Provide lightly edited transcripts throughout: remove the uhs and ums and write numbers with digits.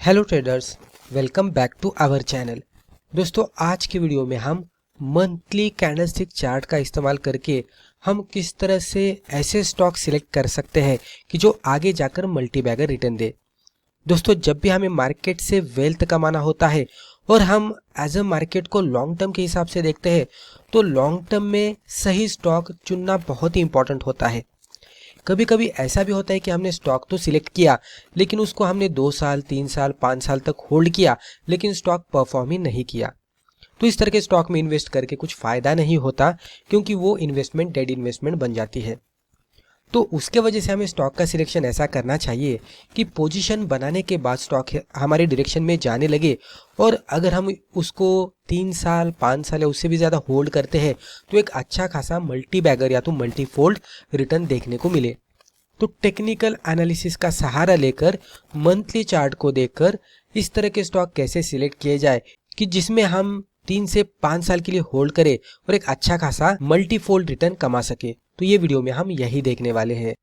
Hello traders, welcome back to our channel. दोस्तों, आज की वीडियो में हम मंथली कैंडलस्टिक चार्ट का इस्तेमाल करके हम किस तरह से ऐसे स्टॉक सिलेक्ट कर सकते हैं कि जो आगे जाकर मल्टी बैगर रिटर्न दे। दोस्तों, जब भी हमें मार्केट से वेल्थ कमाना होता है और हम एज अ मार्केट को लॉन्ग टर्म के हिसाब से देखते हैं तो लॉन्ग टर्म में सही स्टॉक चुनना बहुत ही इंपॉर्टेंट होता है। कभी कभी ऐसा भी होता है कि हमने स्टॉक तो सिलेक्ट किया लेकिन उसको हमने 2 साल 3 साल 5 साल तक होल्ड किया लेकिन स्टॉक परफॉर्म ही नहीं किया। तो इस तरह के स्टॉक में इन्वेस्ट करके कुछ फ़ायदा नहीं होता क्योंकि वो इन्वेस्टमेंट डेड इन्वेस्टमेंट बन जाती है। तो उसके वजह से हमें स्टॉक का सिलेक्शन ऐसा करना चाहिए कि पोजीशन बनाने के बाद स्टॉक हमारे डायरेक्शन में जाने लगे और अगर हम उसको 3 साल 5 साल या उससे भी ज़्यादा होल्ड करते हैं तो एक अच्छा खासा मल्टी बैगर या तो मल्टी फोल्ड रिटर्न देखने को मिले। तो टेक्निकल एनालिसिस का सहारा लेकर मंथली चार्ट को देखकर इस तरह के स्टॉक कैसे सिलेक्ट किए जाए कि जिसमें हम 3 से 5 साल के लिए होल्ड करें और एक अच्छा खासा मल्टीफोल्ड रिटर्न कमा सके। तो ये वीडियो में हम यही देखने वाले हैं।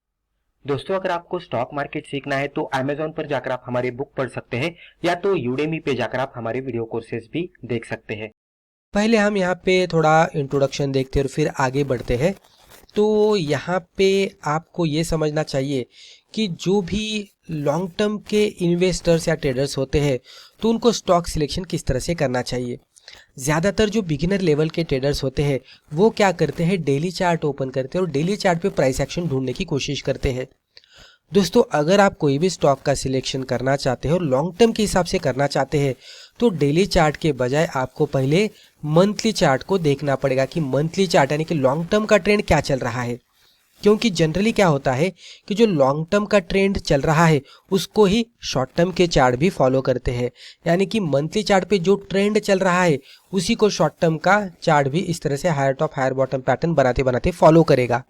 दोस्तों, अगर आपको स्टॉक मार्केट सीखना है तो Amazon पर जाकर आप हमारे बुक पढ़ सकते हैं या तो Udemy पे जाकर आप हमारे वीडियो कोर्सेज भी देख सकते हैं। पहले हम यहाँ पे थोड़ा इंट्रोडक्शन देखते हैं और फिर आगे बढ़ते हैं। तो यहाँ पे आपको ये समझना चाहिए कि जो भी लॉन्ग टर्म के इन्वेस्टर्स या ट्रेडर्स होते हैं तो उनको स्टॉक सिलेक्शन किस तरह से करना चाहिए। ज़्यादातर जो बिगिनर लेवल के ट्रेडर्स होते हैं वो क्या करते हैं, डेली चार्ट ओपन करते हैं और डेली चार्ट पे प्राइस एक्शन ढूंढने की कोशिश करते हैं। दोस्तों, अगर आप कोई भी स्टॉक का सिलेक्शन करना चाहते हैं और लॉन्ग टर्म के हिसाब से करना चाहते हैं तो डेली चार्ट के बजाय आपको पहले मंथली चार्ट को देखना पड़ेगा कि मंथली चार्ट यानी कि लॉन्ग टर्म का ट्रेंड क्या चल रहा है। क्योंकि जनरली क्या होता है कि जो लॉन्ग टर्म का ट्रेंड चल रहा है उसको ही शॉर्ट टर्म के चार्ट भी फॉलो करते हैं, यानी कि मंथली चार्ट पे जो ट्रेंड चल रहा है उसी को शॉर्ट टर्म का चार्ट भी इस तरह से higher top higher bottom pattern बनाते बनाते फॉलो करेगा।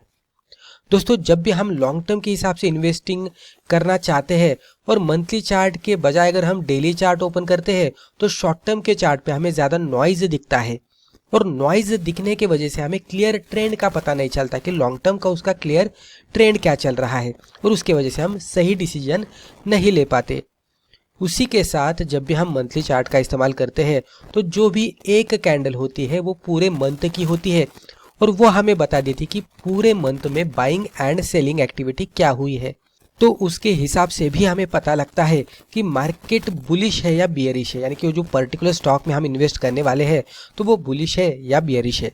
दोस्तों, जब भी हम लॉन्ग टर्म के हिसाब से इन्वेस्टिंग करना चाहते हैं और मंथली चार्ट के बजाय अगर हम डेली चार्ट ओपन करते हैं तो शॉर्ट टर्म के चार्ट पे हमें ज़्यादा नॉइज दिखता है और नॉइज दिखने की वजह से हमें क्लियर ट्रेंड का पता नहीं चलता कि लॉन्ग टर्म का उसका क्लियर ट्रेंड क्या चल रहा है और उसके वजह से हम सही डिसीजन नहीं ले पाते। उसी के साथ जब भी हम मंथली चार्ट का इस्तेमाल करते हैं तो जो भी एक कैंडल होती है वो पूरे मंथ की होती है और वो हमें बता देती कि पूरे मंथ में बाइंग एंड सेलिंग एक्टिविटी क्या हुई है। तो उसके हिसाब से भी हमें पता लगता है कि मार्केट बुलिश है या बियरिश है, यानी कि जो पर्टिकुलर स्टॉक में हम इन्वेस्ट करने वाले हैं तो वो बुलिश है या बियरिश है।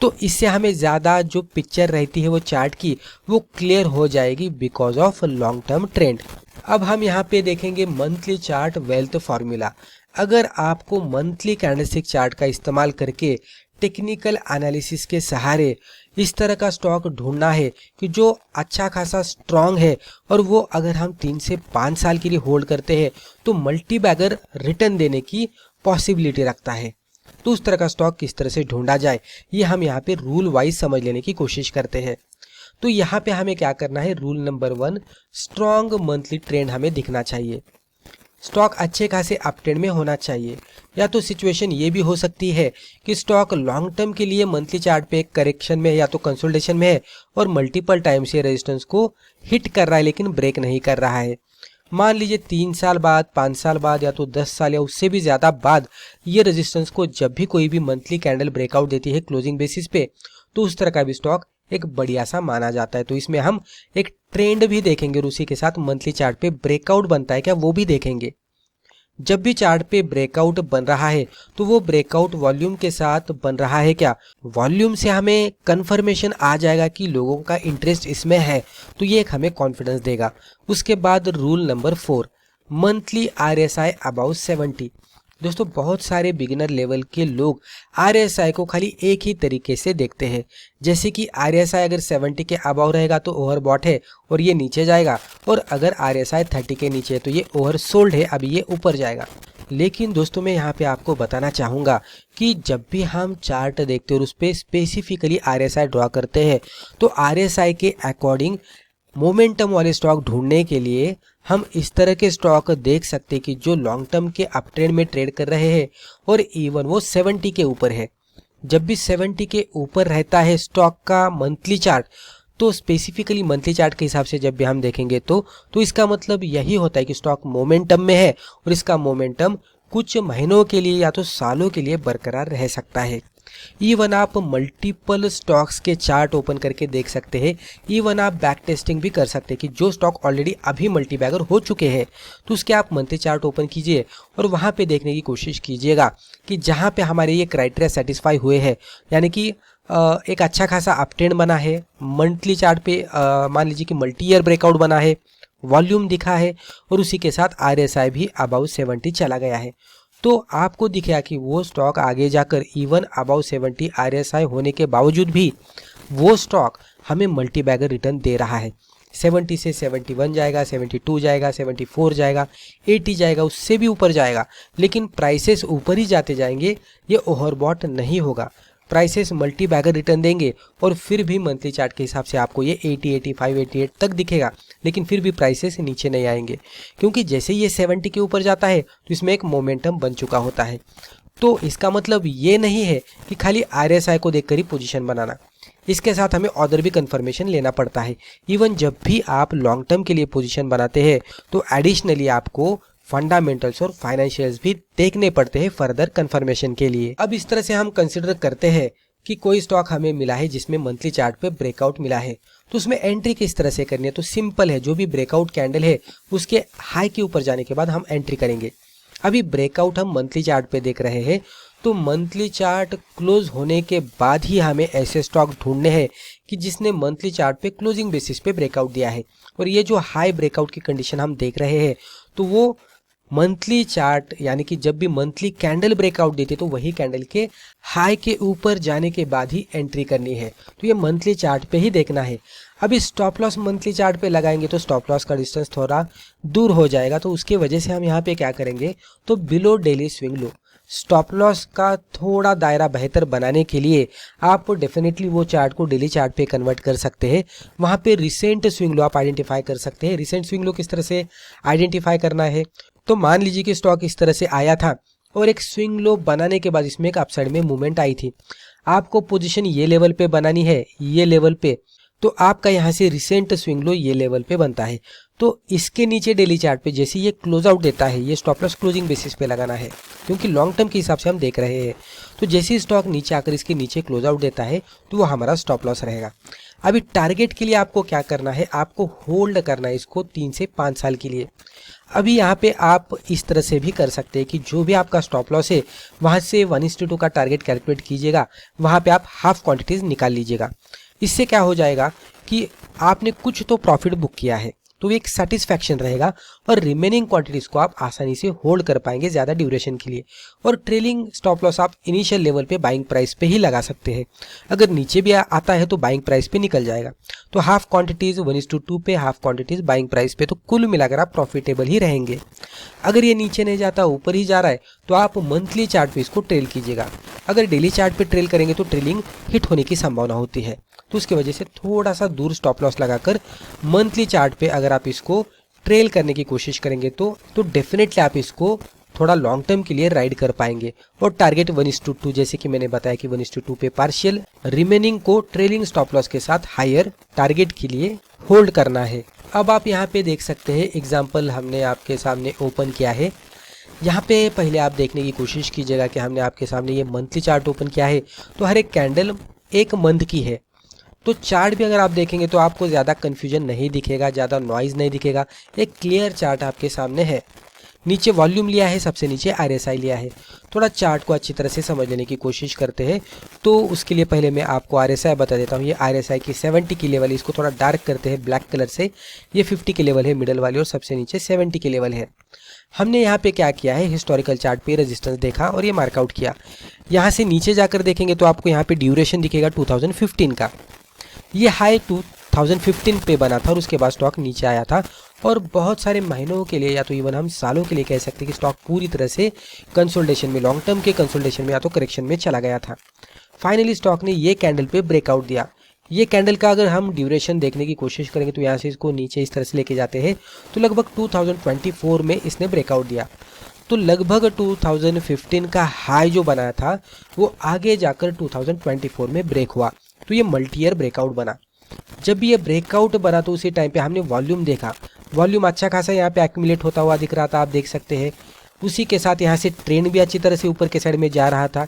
तो इससे हमें ज़्यादा जो पिक्चर रहती है वो चार्ट की वो क्लियर हो जाएगी because of long term trend. अब हम यहाँ पे देखेंगे मंथली चार्ट वेल्थ फार्मूला। अगर आपको मंथली कैंडलस्टिक चार्ट का इस्तेमाल करके टेक्निकल एनालिसिस के सहारे इस तरह का स्टॉक ढूंढना है कि जो अच्छा खासा स्ट्रांग है और वो अगर हम 3 से 5 साल के लिए होल्ड करते हैं तो मल्टी बैगर रिटर्न देने की पॉसिबिलिटी रखता है, तो उस तरह का स्टॉक किस तरह से ढूंढा जाए ये हम यहाँ पे रूल वाइज समझ लेने की कोशिश करते हैं। तो यहाँ पे हमें क्या करना है, rule number 1, strong monthly trend हमें दिखना चाहिए। स्टॉक अच्छे खासे अप ट्रेंड में होना चाहिए। या तो सिचुएशन ये भी हो सकती है कि स्टॉक लॉन्ग टर्म के लिए मंथली चार्ट पे एक करेक्शन में या तो कंसोलिडेशन में है और मल्टीपल टाइम से रेजिस्टेंस को हिट कर रहा है लेकिन ब्रेक नहीं कर रहा है। मान लीजिए 3 साल बाद 5 साल बाद या तो 10 साल या उससे भी ज़्यादा बाद ये रेजिस्टेंस को जब भी कोई भी मंथली कैंडल ब्रेकआउट देती है क्लोजिंग बेसिस पे तो उस तरह का भी स्टॉक एक बढ़िया सा माना जाता है। तो इसमें हम एक ट्रेंड भी देखेंगे और उसी के साथ मंथली चार्ट पे ब्रेकआउट बनता है क्या वो भी देखेंगे। जब भी चार्ट पे ब्रेकआउट बन रहा है तो वो ब्रेकआउट वॉल्यूम के साथ बन रहा है क्या, वॉल्यूम से हमें कंफर्मेशन आ जाएगा कि लोगों का इंटरेस्ट इसमें है, तो ये एक हमें कॉन्फिडेंस देगा। उसके बाद rule number 4, monthly RSI above 70। दोस्तों, बहुत सारे बिगिनर लेवल के लोग RSI को खाली एक ही तरीके से देखते हैं, जैसे कि RSI अगर 70 के अबाव रहेगा तो ओवरबॉट है और ये नीचे जाएगा, और अगर RSI 30 के नीचे है तो ये ओवरसोल्ड है, अभी ये ऊपर जाएगा। लेकिन दोस्तों, मैं यहाँ पे आपको बताना चाहूँगा कि जब भी हम चार्ट देखते हैं और उस पर स्पेसिफिकली RSI ड्रॉ करते हैं तो RSI के अकॉर्डिंग मोमेंटम वाले स्टॉक ढूंढने के लिए हम इस तरह के स्टॉक देख सकते हैं कि जो लॉन्ग टर्म के अप ट्रेंड में ट्रेड कर रहे हैं और इवन वो 70 के ऊपर है। जब भी 70 के ऊपर रहता है स्टॉक का मंथली चार्ट तो स्पेसिफिकली मंथली चार्ट के हिसाब से जब भी हम देखेंगे तो इसका मतलब यही होता है कि स्टॉक मोमेंटम में है और इसका मोमेंटम कुछ महीनों के लिए या तो सालों के लिए बरकरार रह सकता है। इवन आप मल्टीपल स्टॉक्स के चार्ट ओपन करके देख सकते हैं। इवन आप बैक टेस्टिंग भी कर सकते हैं कि जो स्टॉक ऑलरेडी अभी मल्टीबैगर हो चुके हैं तो उसके आप मंथली चार्ट ओपन कीजिए और वहाँ पे देखने की कोशिश कीजिएगा कि जहाँ पे हमारे ये क्राइटेरिया सेटिस्फाई हुए हैं, यानी कि एक अच्छा खासा अपट्रेंड बना है मंथली चार्ट पे, मान लीजिए कि मल्टी ईयर ब्रेकआउट बना है, वॉल्यूम दिखा है और उसी के साथ RSI भी अबाउ 70 चला गया है, तो आपको दिखेगा कि वो स्टॉक आगे जाकर इवन अबाउ 70 RSI होने के बावजूद भी वो स्टॉक हमें मल्टी बैगर रिटर्न दे रहा है। 70 से 71 जाएगा, 72 जाएगा, 74 जाएगा, 80 जाएगा, उससे भी ऊपर जाएगा, लेकिन प्राइसेस ऊपर ही जाते जाएंगे। ये ओवरबॉट नहीं होगा, प्राइसेस मल्टी बैगर रिटर्न देंगे और फिर भी मंथली चार्ट के हिसाब से आपको ये 80, 85, 88 तक दिखेगा, लेकिन फिर भी प्राइसेस नीचे नहीं आएंगे, क्योंकि जैसे ये 70 के ऊपर जाता है तो इसमें एक मोमेंटम बन चुका होता है। तो इसका मतलब ये नहीं है कि खाली RSI को देखकर ही पोजीशन बनाना, इसके साथ हमें ऑर्डर भी कंफर्मेशन लेना पड़ता है। इवन जब भी आप लॉन्ग टर्म के लिए पोजीशन बनाते हैं तो एडिशनली आपको फंडामेंटल्स और फाइनेंशियल्स भी देखने पड़ते हैं फर्दर कंफर्मेशन के लिए। अब इस तरह से हम कंसिडर करते हैं कि कोई स्टॉक हमें मिला है जिसमें मंथली चार्ट पे ब्रेकआउट मिला है, तो उसमें एंट्री किस तरह से करनी है। तो सिंपल है, जो भी ब्रेकआउट कैंडल है उसके हाई के ऊपर जाने के बाद हम एंट्री करेंगे। अभी ब्रेकआउट हम मंथली चार्ट पे देख रहे हैं, तो मंथली चार्ट क्लोज होने के बाद ही हमें ऐसे स्टॉक ढूंढने हैं कि जिसने मंथली चार्ट पे क्लोजिंग बेसिस पे ब्रेकआउट दिया है। और ये जो हाई ब्रेकआउट की कंडीशन हम देख रहे हैं तो वो मंथली चार्ट, यानी कि जब भी मंथली कैंडल ब्रेकआउट देते तो वही कैंडल के हाई के ऊपर जाने के बाद ही एंट्री करनी है। तो ये मंथली चार्ट पे ही देखना है। अभी स्टॉप लॉस मंथली चार्ट पे लगाएंगे तो स्टॉप लॉस का डिस्टेंस थोड़ा दूर हो जाएगा, तो उसके वजह से हम यहाँ पे क्या करेंगे, तो below daily swing low stop loss का थोड़ा दायरा बेहतर बनाने के लिए आप डेफिनेटली वो चार्ट को डेली चार्ट पे कन्वर्ट कर सकते हैं। वहाँ पे रिसेंट स्विंग लो आप आइडेंटिफाई कर सकते हैं। रिसेंट स्विंग लो किस तरह से आइडेंटिफाई करना है, तो मान लीजिए कि स्टॉक इस तरह से आया था और एक स्विंग लो बनाने के बाद इसमें एक अपसाइड में मूवमेंट आई थी। आपको पोजीशन ये लेवल पे बनानी है, ये लेवल पे, तो आपका यहाँ से रिसेंट स्विंग लो ये लेवल पे बनता है। तो इसके नीचे डेली चार्ट पे जैसे ये क्लोज आउट देता है, ये स्टॉप लॉस क्लोजिंग बेसिस पे लगाना है, क्योंकि लॉन्ग टर्म के हिसाब से हम देख रहे हैं। तो जैसे ही स्टॉक नीचे आकर इसके नीचे क्लोज आउट देता है तो वो हमारा स्टॉप लॉस रहेगा। अभी टारगेट के लिए आपको क्या करना है, आपको होल्ड करना है इसको 3 से 5 साल के लिए। अभी यहाँ पे आप इस तरह से भी कर सकते हैं कि जो भी आपका स्टॉप लॉस है वहाँ से 1:2 का टारगेट कैलकुलेट कीजिएगा, वहाँ पे आप हाफ क्वांटिटीज निकाल लीजिएगा। इससे क्या हो जाएगा कि आपने कुछ तो प्रॉफिट बुक किया है, तो एक सेटिस्फैक्शन रहेगा और रिमेनिंग क्वांटिटीज को आप आसानी से होल्ड कर पाएंगे ज़्यादा ड्यूरेशन के लिए। और ट्रेलिंग स्टॉप लॉस आप इनिशियल लेवल पे बाइंग प्राइस पे ही लगा सकते हैं, अगर नीचे भी आता है तो बाइंग प्राइस पे निकल जाएगा। तो हाफ क्वांटिटीज 1:2 पे, हाफ क्वांटिटीज बाइंग प्राइस पे, तो कुल मिलाकर आप प्रॉफिटेबल ही रहेंगे। अगर ये नीचे नहीं जाता ऊपर ही जा रहा है तो आप मंथली चार्ट पे इसको ट्रेल कीजिएगा। अगर डेली चार्ट पे ट्रेल करेंगे तो ट्रेलिंग हिट होने की संभावना होती है, तो उसकी वजह से थोड़ा सा दूर स्टॉप लॉस लगाकर मंथली चार्ट पे अगर आप इसको ट्रेल करने की कोशिश करेंगे तो डेफिनेटली आप इसको थोड़ा लॉन्ग टर्म के लिए राइड कर पाएंगे। और टारगेट 1:2, जैसे कि मैंने बताया कि 1:2 पे पार्शियल, रिमेनिंग को ट्रेलिंग स्टॉप लॉस के साथ हायर टारगेट के लिए होल्ड करना है। अब आप यहाँ पे देख सकते हैं एग्जाम्पल हमने आपके सामने ओपन किया है। यहाँ पे पहले आप देखने की कोशिश कीजिएगा कि हमने आपके सामने ये मंथली चार्ट ओपन किया है, तो हर एक कैंडल एक मंथ की है। तो चार्ट भी अगर आप देखेंगे तो आपको ज़्यादा कन्फ्यूजन नहीं दिखेगा, ज़्यादा नॉइज़ नहीं दिखेगा, एक क्लियर चार्ट आपके सामने है। नीचे वॉल्यूम लिया है, सबसे नीचे RSI लिया है। थोड़ा चार्ट को अच्छी तरह से समझ लेने की कोशिश करते हैं, तो उसके लिए पहले मैं आपको RSI बता देता हूँ। ये RSI की 70 की लेवल है, इसको थोड़ा डार्क करते हैं ब्लैक कलर से। ये 50 की लेवल है मिडल वाली और सबसे नीचे 70 की लेवल है। हमने यहाँ पे क्या किया है, हिस्टोरिकल चार्ट पे रेजिस्टेंस देखा और ये मार्कआउट किया। यहाँ से नीचे जाकर देखेंगे तो आपको यहाँ पे ड्यूरेशन दिखेगा 2015 का। ये हाई 2015 पे बना था और उसके बाद स्टॉक नीचे आया था और बहुत सारे महीनों के लिए या तो इवन हम सालों के लिए कह सकते हैं कि स्टॉक पूरी तरह से कंसोलिडेशन में, लॉन्ग टर्म के कंसोलिडेशन में या तो करेक्शन में चला गया था। फाइनली स्टॉक ने ये कैंडल पे ब्रेकआउट दिया। ये कैंडल का अगर हम ड्यूरेशन देखने की कोशिश करेंगे तो यहाँ से इसको नीचे इस तरह से लेके जाते हैं तो लगभग 2024 में इसने ब्रेकआउट दिया। तो लगभग 2015 का हाई जो बनाया था वो आगे जाकर 2024 में ब्रेक हुआ, तो ये मल्टी ईयर ब्रेकआउट बना। जब भी ये ब्रेकआउट बना तो उसी टाइम पे हमने वॉल्यूम देखा, वॉल्यूम अच्छा खासा यहाँ पे एक्यूमुलेट होता हुआ दिख रहा था, आप देख सकते हैं। उसी के साथ यहाँ से ट्रेंड भी अच्छी तरह से ऊपर के साइड में जा रहा था।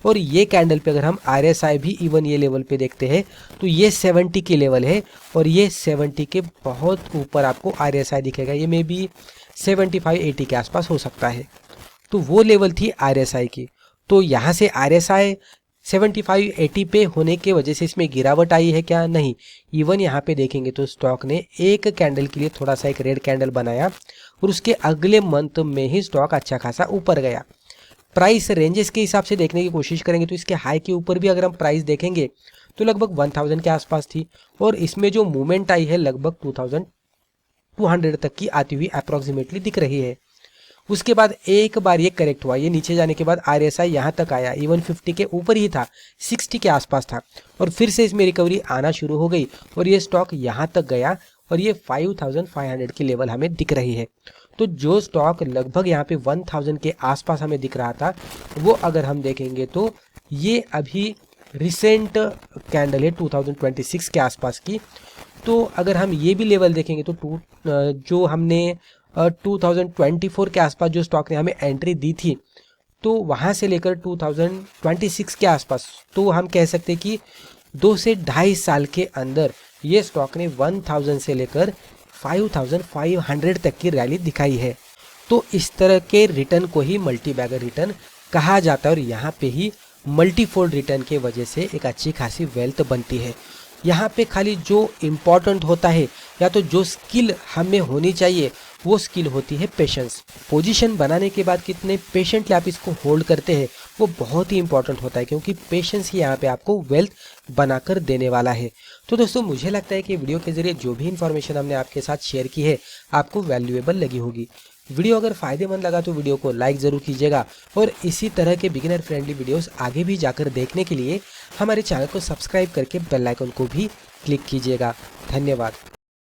और ये कैंडल पे अगर हम RSI भी इवन ये लेवल पे देखते हैं तो ये 70 के लेवल है और ये 70 के बहुत ऊपर आपको RSI दिखेगा। ये मे बी 75-80 के आसपास हो सकता है। तो वो लेवल थी RSI की। तो यहाँ से RSI 75-80 पे होने के वजह से इसमें गिरावट आई है क्या? नहीं। इवन यहाँ पे देखेंगे तो स्टॉक ने एक कैंडल के लिए थोड़ा सा एक रेड कैंडल बनाया और उसके अगले मंथ में ही स्टॉक अच्छा खासा ऊपर गया। प्राइस रेंजेस के हिसाब से देखने की कोशिश करेंगे तो इसके हाई के ऊपर भी अगर हम प्राइस देखेंगे तो लगभग 1000 के आसपास थी और इसमें जो मूवमेंट आई है लगभग 2200 तक की आती हुई अप्रॉक्सीमेटली दिख रही है। उसके बाद एक बार ये करेक्ट हुआ, ये नीचे जाने के बाद RSI यहाँ तक आया, इवन 50 के ऊपर ही था, 60 के आसपास था और फिर से इसमें रिकवरी आना शुरू हो गई और ये स्टॉक यहाँ तक गया और ये 5500 की लेवल हमें दिख रही है। तो जो स्टॉक लगभग यहाँ पे 1000 के आसपास हमें दिख रहा था वो अगर हम देखेंगे तो ये अभी रिसेंट कैंडल है 2026 के आसपास की। तो अगर हम ये भी लेवल देखेंगे तो जो हमने 2024 के आसपास जो स्टॉक ने हमें एंट्री दी थी तो वहाँ से लेकर 2026 के आसपास, तो हम कह सकते कि 2 से 2.5 साल के अंदर ये स्टॉक ने 1000 से लेकर 5500 तक की रैली दिखाई है। तो इस तरह के रिटर्न को ही मल्टी बैगर रिटर्न कहा जाता है और यहाँ पे ही मल्टीफोल्ड रिटर्न के वजह से एक अच्छी खासी वेल्थ बनती है। यहाँ पे खाली जो इम्पॉर्टेंट होता है या तो जो स्किल हमें होनी चाहिए वो स्किल होती है पेशेंस। पोजीशन बनाने के बाद कितने पेशेंटली आप इसको होल्ड करते हैं वो बहुत ही इंपॉर्टेंट होता है, क्योंकि पेशेंस ही यहाँ पे आपको वेल्थ बनाकर देने वाला है। तो दोस्तों मुझे लगता है कि वीडियो के जरिए जो भी इन्फॉर्मेशन हमने आपके साथ शेयर की है आपको वैल्यूएबल लगी होगी। वीडियो अगर फायदेमंद लगा तो वीडियो को लाइक ज़रूर कीजिएगा और इसी तरह के बिगिनर फ्रेंडली वीडियोस आगे भी जाकर देखने के लिए हमारे चैनल को सब्सक्राइब करके बेल आइकन को भी क्लिक कीजिएगा। धन्यवाद।